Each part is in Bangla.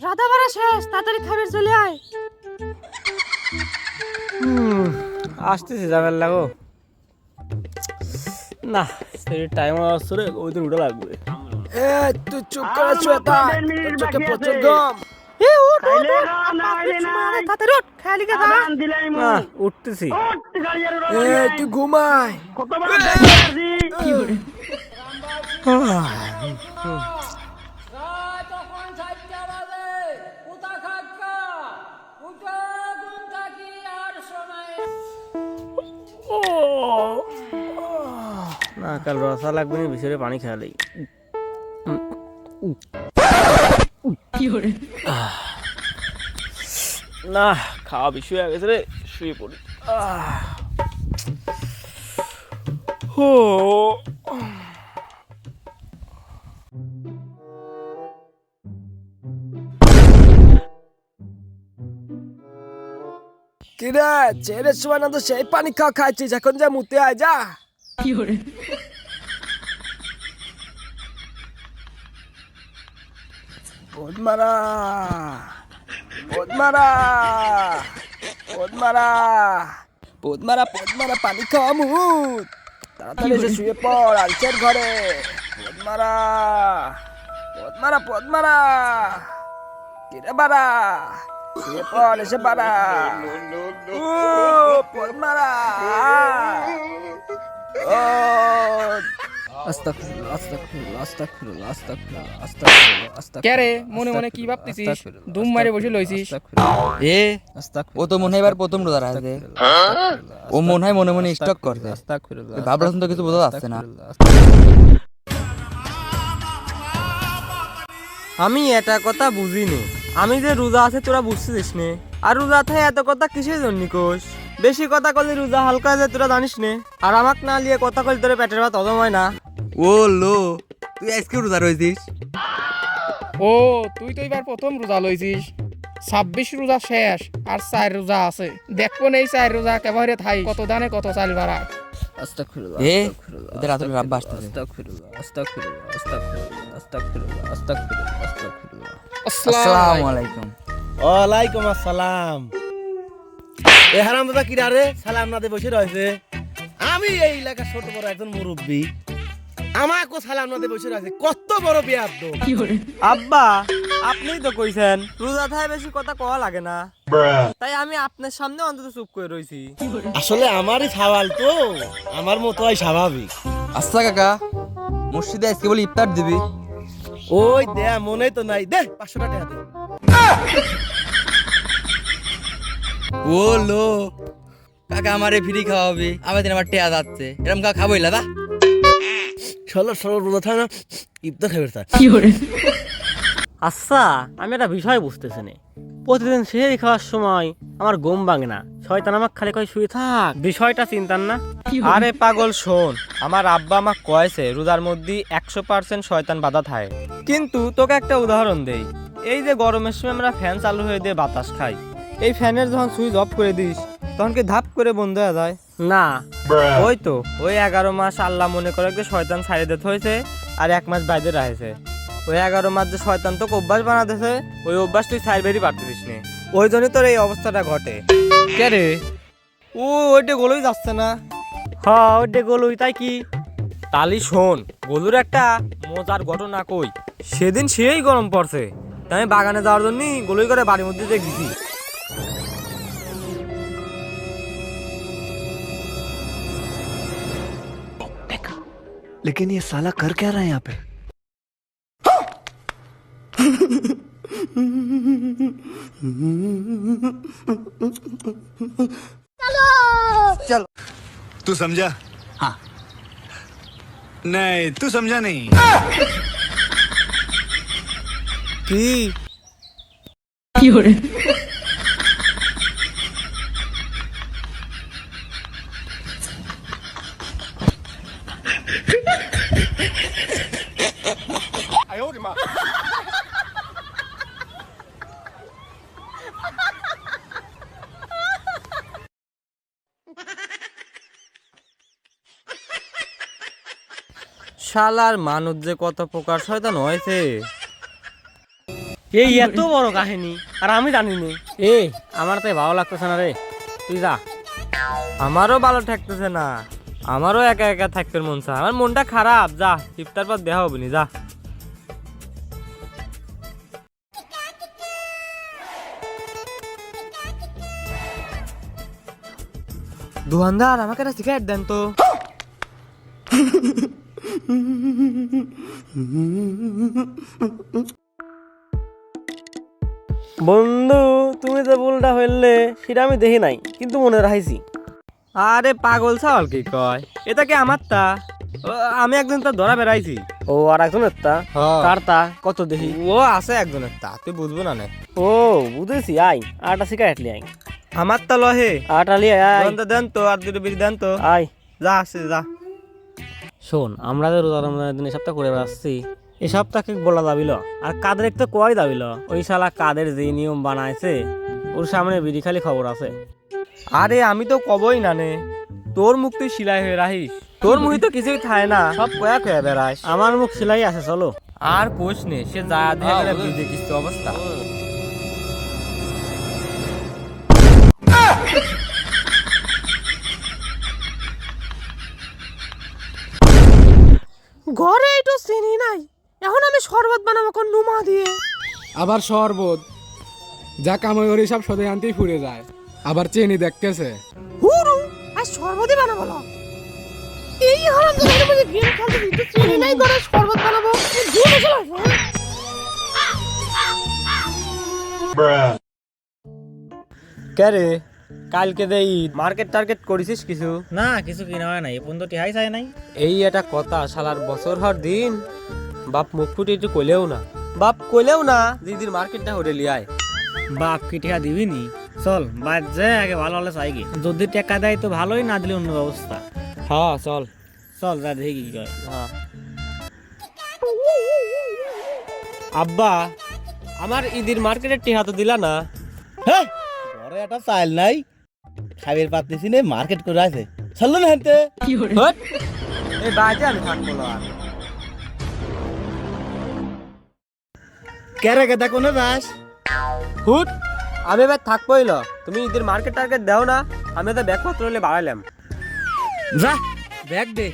রাধা বাড়া শেষ, তাড়াতাড়ি খাবার চলে আয়। আসতেছি যাবেন লাগো না, সেই টাইম আসছে ওই দিন উঠে লাগবে। তুই চুপ করে শুয়ে থাক, তোর চোখে প্রচুর গম। তাড়াতাড়ি উঠ, খেয়ালি কে যা। না উঠতেছি। তুই ঘুমায়। না কাল রসা লাগবে না, ভিতরে পানি খেয়ালেই না, খাওয়া বেশি হয়ে গেছে রে, শুয়ে পড়ি। কিরে ছেলের সময় না তো সেই পানি খাওয়া খাইছিস, এখন যা মুতে আয় যা। পদ্মারা পদ্মারা পদ্মারা পদ্মারা পদ্মারা পানি খাওয়া মুত, তাড়াতাড়ি এসে শুয়ে পড় আলসের ঘরে। পদ্মারা পদ্মারা পদ্মারা কিরে বাড়া, শুয়ে পড় এসে বাড়া। পদ্মারা ও আস্তাগফিরুল্লাহ আস্তাগফিরুল্লাহ আস্তাগফিরুল্লাহ আস্তাগফিরুল্লাহ আস্তাগফিরুল্লাহ আস্তাগফিরুল্লাহ। কে রে মনে মনে কি ভাবতেছিস? দুম মারে বসে লইছিস। এ ও তো মনে হয় এবার প্রথম রোজা রাখছে, ও মনে হয় মনে মনে স্টক করছে। ভাবলাম তো কিছু বোঝা যাচ্ছে না। আমি এটা কথা বুঝিনি, আমি যে রোজা আছে তোরা বুঝছিস নে, আর রোজা থাকে এত কথা কিসের জন্য কোষ? বেশি কথা কলি রোজা হালকা যায় তোরা জানিস নে, আর আমাক না লিয়ে কথা কলি তোর পেটের ভাত হজম হয় না। ও লো, তুই আজকে রোজা রয়েছিস? ও তুই তো এবার প্রথম রোজা লইছিস, 26 রোজা শেষ আর 4 রোজা আছে। দেখবো নেই 4 রোজা কেবারে থাই কত দানে কত চাল বাড়া। আস্তাগফিরুল্লাহ এ আস্তাগফিরুল্লাহ ওদের রাতুল রাব্বা আসতেছে। আস্তাগফিরুল্লাহ আস্তাগফিরুল্লাহ আস্তাগফিরুল্লাহ আস্তাগফিরুল্লাহ আস্তাগফিরুল্লাহ আস্তাগফিরুল্লাহ। আসসালামু আলাইকুম। ওয়ালাইকুম আসসালাম। এ হারামজাদা কি রে সালাম না দে বসে রয়েছে? আমি এই এলাকার ছোট বড় একজন মুরব্বী, আমাকেও সালাম না দে বসে রয়েছে, কত বড় বেয়াদব। আব্বা আপনিই তো কইছেন রোজা থায় বেশি কথা কওয়া লাগে না, তাই আমি আপনার সামনে অন্তত চুপ করে রইছি। আসলে আমারই সওয়াল তো, আমার মতো হয় স্বাভাবিক। আচ্ছা কাকা, মসজিদে আজকে বলি ইফতার দিবি? ওই দে মনে তো নাই, দে 500 টাকা দে। ও লো কাকা, আমারে ফ্রি খাওয়াবি? আমার দিন আমার টেয়া যাচ্ছে, এরকম কাকা খাবো ইলা দা। ষোলো রোজা থায় না, ইফতার খাবে স্যার। আচ্ছা আমি একটা বিষয় বুঝতেছি না, প্রতিদিন সেই খাওয়ার সময় আমার ঘুম ভাঙে না, শয়তান আমাকে খালি কয় শুয়ে থাক, বিষয়টা চিন্তান না? আরে পাগল শোন, আমার আব্বা আমাকে কয়েছে রোজার মধ্যে 100% শয়তান বাধা থাকে, কিন্তু তোকে একটা উদাহরণ দেই, এই যে গরমের সময় আমরা ফ্যান চালু হয়ে দিয়ে বাতাস খাই, এই ফ্যানের যখন সুইচ অফ করে দিস তখন কি ধাপ করে বন্ধ হয়ে যায় না? ওই তো ওই 11 মাস আল্লাহ মনে করে যে শয়তান ছাড়ে দিতে হয়েছে, আর 1 মাস বাইরে রাখেছে। ওই 11 মাস যে শয়তান তোকে অভ্যাস বানাতেছে, ওই অভ্যাস তুই ছাড়বেরই পারতিস না, ওই জন্যই তোর এই অবস্থাটা ঘটে। কে রে ও ওইটা গোলই যাচ্ছে না? হ্যাঁ ওইটা গোলই, তাই কি? তালি শোন, গোলুর একটা মজার ঘটনা কই। সেদিন সেই গরম পড়ছে, তাই আমি বাগানে যাওয়ার জন্য গোলই করে বাড়ির মধ্যে দিয়ে গেছি। लेकिन ये साला कर क्या रहा है यहाँ पे? চলো। तू समझा? हाँ। नहीं तू समझा नहीं। কি শালার মানুষ যে কত প্রকার শয়তান হয়েছে। এই এত বড় কাহিনী আর আমি জানি না। এই আমার তাই ভালো লাগতেছে না রে, তুই যা। আমারও ভালো ঠেকতেছে না, আমারও একা একা থাকতে মন চায়, আমার মনটা খারাপ। যা, ইফতার পর দেখা হবে নি, যা। দোকানদার, আমাকে একটা সিগারেট দেন তো। বন্ধু, তুমি যে ভুলটা হইলে সেটা আমি দেখি নাই, কিন্তু মনে রাখিছি। আরে পাগল ছাওয়াল কি কয়, এটা কি আমার তা? আমি একজন তা ধরা বেড়াইছি। ও, আর একজনের তা? কার তা? কত দেখি। ও আছে একজনের তা, তুই বুঝবো না। ও বুঝেছি, আই আটা সিগারেট লি আই। আমার তা লহে আটা লি আই। দেন তো, আর দুটো বিড়ি দেন তো। আই যা, আসছে যা। শোন, আমরা যে রোজা রমজানের দিন এই সপ্তাহ করে বেড়াচ্ছি, এই সপ্তাহকে বলা দাবিল আর কাদের একটা কয় দাবিল। ওই শালা কাদের যে নিয়ম বানাইছে, ওর সামনে বিড়ি খালি খবর আছে। আরে আমি তো কবই না নে, তোর মুখ তুই সিলাই হয়ে রাখিস, তোর মুখে তো কিছুই থাকে না, সব কয়া কয়া বেড়াস। আমার মুখ সিলাই আছে, চলো। আর পোষ নে, সে যা দেখে বুঝে কিছু অবস্থা। ঘরে একটু চিনি নাই, এখন আমি শরবত বানাবো কোন নুমা দিয়ে। আবার শরবত যা কামাই ওর সব সদাই আনতেই ফুরে যায়, আবার চেনি দেখতেছে। হুরু আর শরবতই বানাবো না। এই হারাম জায়গার মধ্যে গেম খেলতে দিতে চিনি নাই, ঘরে শরবত বানাবো। জুড়ে চলে কে রে, কালকে দে ঈদ, মার্কেট টার্গেট করেছিস কিছু? না, কিছু কিনা হয় নাই, এখন তো টিহাই চাই নাই। এই একটা কথা, শালার বছর হর দিন বাপ মুখ ফুটে একটু কইলেও না, বাপ কইলেও না দিদির মার্কেটটা হরে লিয়ায়। বাপ কি টিকা দিবি নি? চল বাদ যে আগে ভালো হলে চাই কি, যদি টাকা দেয় তো ভালোই, না দিলে অন্য ব্যবস্থা। হ্যাঁ চল চল, যা দেখি কি কয়। হ্যাঁ আব্বা, আমার ঈদের মার্কেটের টিহা তো দিলা না। হ্যাঁ, ঘরে একটা চাল নাই, খাবির পাততেছি নে, মার্কেট করে আছে চললো না হেনতে। হট, এই বাজে আমি থাকবো না আর। কেরে গেদা কোনে যাস? হুট, আমি এবার থাকবোই না, তুমি ঈদের মার্কেট টার্গেট দাও না, আমি তো ব্যাগপত্র হলে বাড়াইলাম। যা ব্যাগ দে,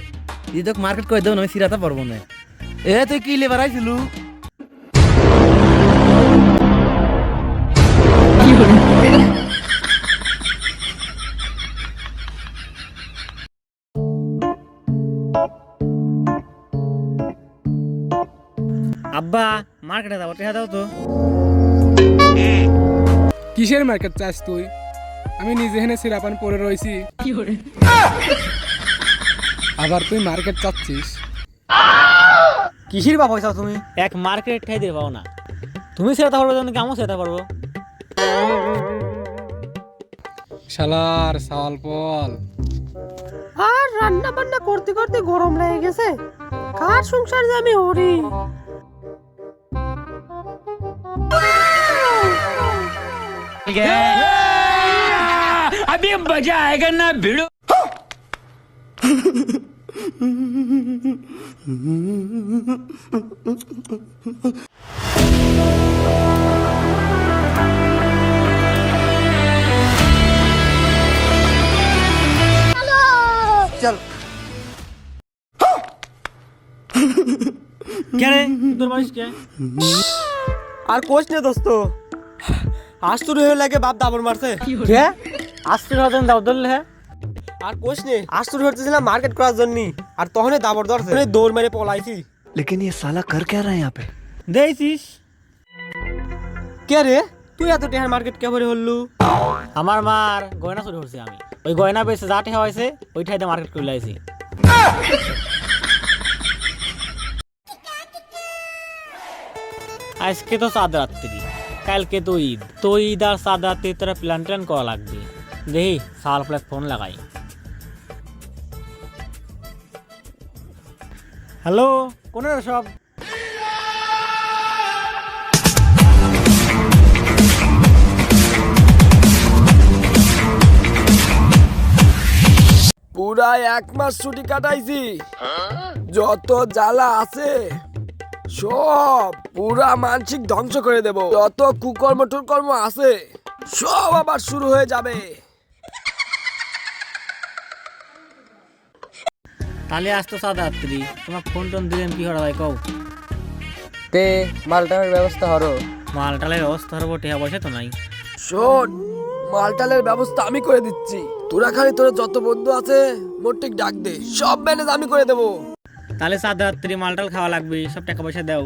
ঈদক মার্কেট করে দেব না, আমি সিরাতে পারবো না। এ তুই কি লেবার আইছিলু? আব্বা, মার্কেটে যাবো, টিহা দাও তো। কিসের মার্কেট চাস তুই? আমি নিজে হেনে সিরাপান পরে রয়েছি, আবার তুই মার্কেট চাচ্ছিস? কিসির বা পয়সা তুমি? এক মার্কেট ঠাই দিয়ে পাও না, তুমি সেটা পারবো জানো কি, আমিও সেটা পারবো। শালার সাল পল। আর রান্না বান্না করতে করতে গরম লেগে গেছে, কার সংসার যে আমি হরি। अभी मजा आएगा ना भिड़ो। চল। কে রে, তোর বয়স কে? আর কোচ নে দোস্ত, আস্তুর হয়ে লাগে বাপ দাবর মারছে। কে আস্তুর হতেন দাবর ধরলে? হ্যাঁ, আর কোচ নে, আস্তুর হতেছিলাম মার্কেট করার জন্য, আর তখনই দাবর ধরছে, দৌড় মেরে পলাইছি। लेकिन ये साला कर क्या रहा है यहाँ पे? দেখিস কে রে, তুই এত টেহার মার্কেট কে ভরে হল্লু? আমার মার গয়না চুরি করছি আমি, ওই গয়না বেচে যা টেহা হয়েছে ওই ঠাইতে মার্কেট করে লাইছি। আজকে তো চাঁদ রাত্রি, কালকে তো ঈদ, তো ঈদ আর চাঁদ রাত্রি তোরা প্ল্যান ট্যান করা লাগবে। দেখি সাল ফ্ল্যাগ ফোন লাগাই। হ্যালো, কোন সব? পুরা 1 মাস ছুটি কাটাইছি, যত জ্বালা আছে সব পুরা মানসিক ধ্বংস করে দেব। যত কুকর্ম টুকর্ম আছে সব আবার শুরু হয়ে যাবে। তাহলে আসতো সাদাত্রী, তোমার ফোন টোন দিলেন কি হরা ভাই কও? তে মালটার ব্যবস্থা হরো। মালটালের ব্যবস্থা হবো, টেহা পয়সা তো নাই। শোন, মালটালের ব্যবস্থা আমি করে দিচ্ছি। তোরা খালি তোর যত বন্ধু আছে মোটিক ডাক দে, সব ম্যানেজ আমি করে দেবো। তাহলে সাদাত্রী মালটাল খাওয়া লাগবে, সব টাকা পয়সা দাও।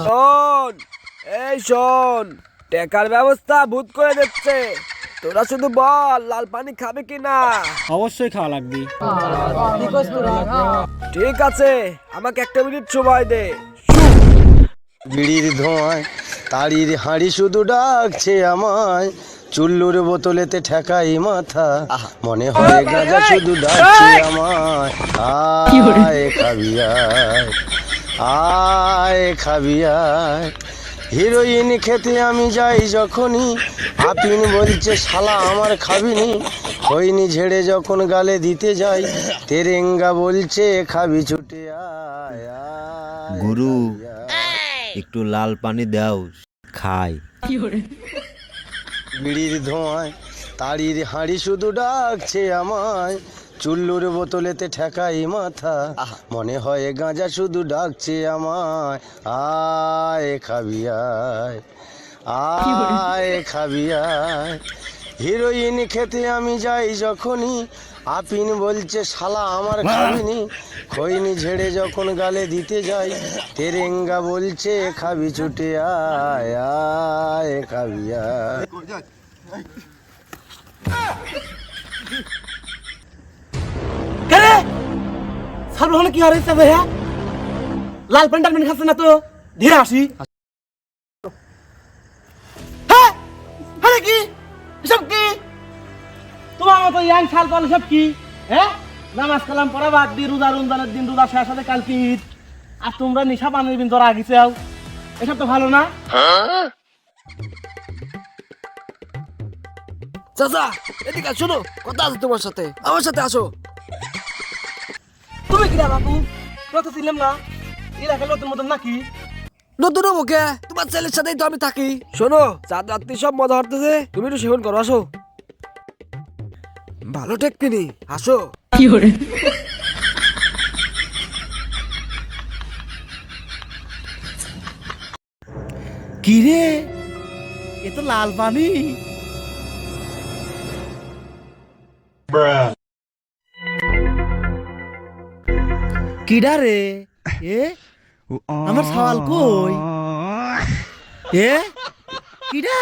শোন, এই শোন, টাকার ব্যবস্থা ভূত করে দিচ্ছে। তোরা শুধু বল লাল পানি খাবে কি না। অবশ্যই খাওয়া লাগবে। ঠিক আছে, আমাকে 1 মিনিট সময় দে। বিড়ির ধোঁয়ায় তাড়ির হাঁড়ি শুধু ডাকছে আমায়, চুল্লুর বোতলেতে ঠেকাই মাথা, মনে হয় গাঁজা শুধু ডাকছে আমায়। আয় খাবি আয়, আয় খাবি আয়। হিরোইন খেতে আমি যাই যখনই, আপিন বলছে শালা আমার খাবিনি। খৈনি ঝেড়ে যখন গালে দিতে যাই, তেরেঙ্গা বলছে খাবি ছুটে আয় আয়। গুরু একটু লাল পানি দাও, খাই। বিড়ির ধোঁয়ায় তাড়ির হাঁড়ি শুধু ডাকছে আমায়, চুল্লুর বোতলেতে ঠেকাই মাথা, মনে হয় গাঁজা শুধু ডাকছে আমায়। আয় খাবি আয়, আয় খাবি আয়। হিরোইন খেতে আমি যাই যখনই, আপিন বলছে শালা আমার খাবিনি। খৈনি ঝেড়ে যখন গালে দিতে যাই, তেরেঙ্গা বলছে খাবি ছুটে আয় আয় খাবি আয়। সালমান কি হারাইছে ভাইয়া? লাল প্যান্ট টাল খাচ্ছে না তো, ধীরে আসি। হ্যাঁ আরে কি এসব কি? তোমার মতো ইয়াং সাল পাল সব কি? হ্যাঁ, নামাজ কালাম পড়া বাদ দিয়ে রোজা রমজানের দিন রোজা শেষ হলে কালকে ঈদ, আর তোমরা নিশা পানির বিন ধরা গেছাও। এসব তো ভালো না। চাচা, এদিকে শোনো, কথা আছে তোমার সাথে। আমার সাথে আসো। তুমি কি বাবু? কত ছিলাম না এলাকা নতুন মতন নাকি? নতুন মুখে তোমার ছেলের সাথেই তো আমি থাকি। শোনো, চাঁদ রাত্রি সব মজা হতেছে, তুমি একটু সেবন করো। আসো, ভালো টেকনি, আসো। কি রে, এ তো লাল পানি। কিডা রে এ? আমার সওয়াল কই? এ কিডা?